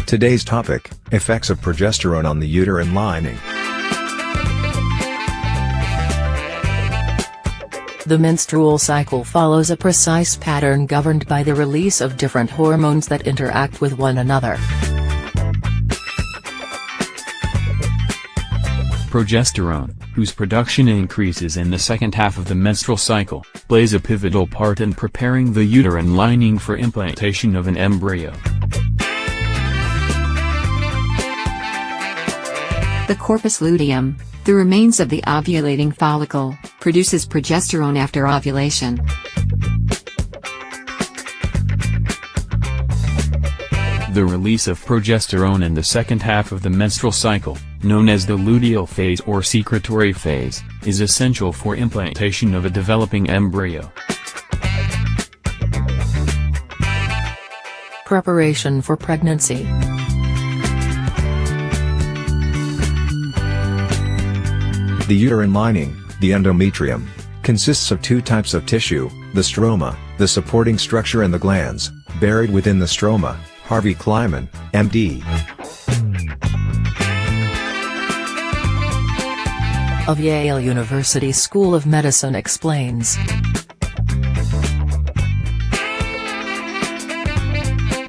Today's topic: effects of progesterone on the uterine lining. The menstrual cycle follows a precise pattern governed by the release of different hormones that interact with one another. Progesterone, whose production increases in the second half of the menstrual cycle, plays a pivotal part in preparing the uterine lining for implantation of an embryo. The corpus luteum, the remains of the ovulating follicle, produces progesterone after ovulation. The release of progesterone in the second half of the menstrual cycle, known as the luteal phase or secretory phase, is essential for implantation of a developing embryo. Preparation for pregnancy. The uterine lining, the endometrium, consists of two types of tissue: the stroma, the supporting structure, and the glands. Buried within the stroma, Harvey Kleiman, M.D. of Yale University School of Medicine explains.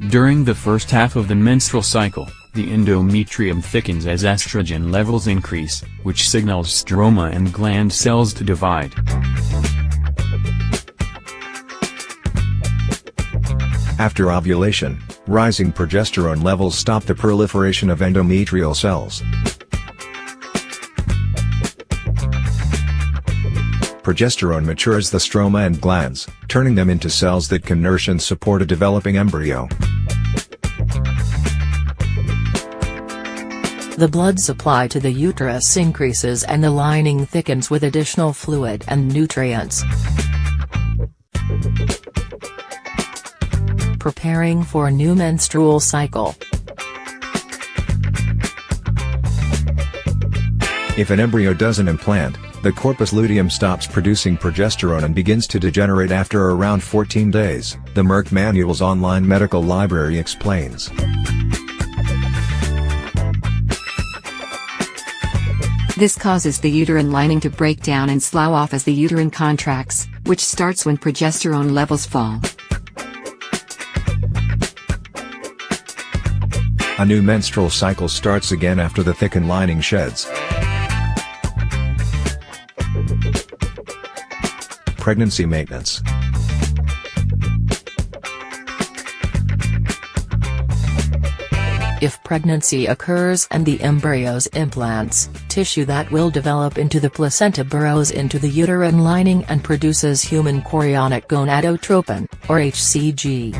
During the first half of the menstrual cycle, the endometrium thickens as estrogen levels increase, which signals stroma and gland cells to divide. After ovulation, rising progesterone levels stop the proliferation of endometrial cells. Progesterone matures the stroma and glands, turning them into cells that can nourish and support a developing embryo. The blood supply to the uterus increases and the lining thickens with additional fluid and nutrients. Preparing for a new menstrual cycle. If an embryo doesn't implant, the corpus luteum stops producing progesterone and begins to degenerate after around 14 days, the Merck Manual's online medical library explains. This causes the uterine lining to break down and slough off as the uterine contracts, which starts when progesterone levels fall. A new menstrual cycle starts again after the thickened lining sheds. Pregnancy maintenance. If pregnancy occurs and the embryo's implants, tissue that will develop into the placenta burrows into the uterine lining and produces human chorionic gonadotropin, or HCG.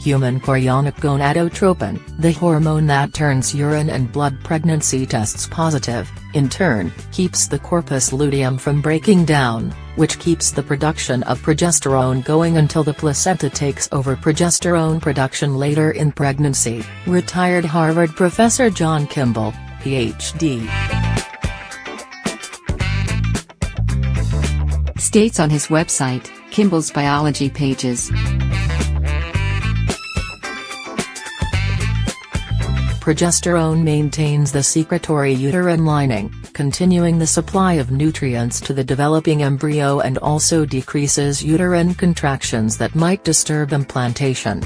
Human chorionic gonadotropin, the hormone that turns urine and blood pregnancy tests positive, in turn, keeps the corpus luteum from breaking down, which keeps the production of progesterone going until the placenta takes over progesterone production later in pregnancy. Retired Harvard professor John Kimball, Ph.D. states on his website, Kimball's Biology Pages. Progesterone maintains the secretory uterine lining, continuing the supply of nutrients to the developing embryo, and also decreases uterine contractions that might disturb implantation.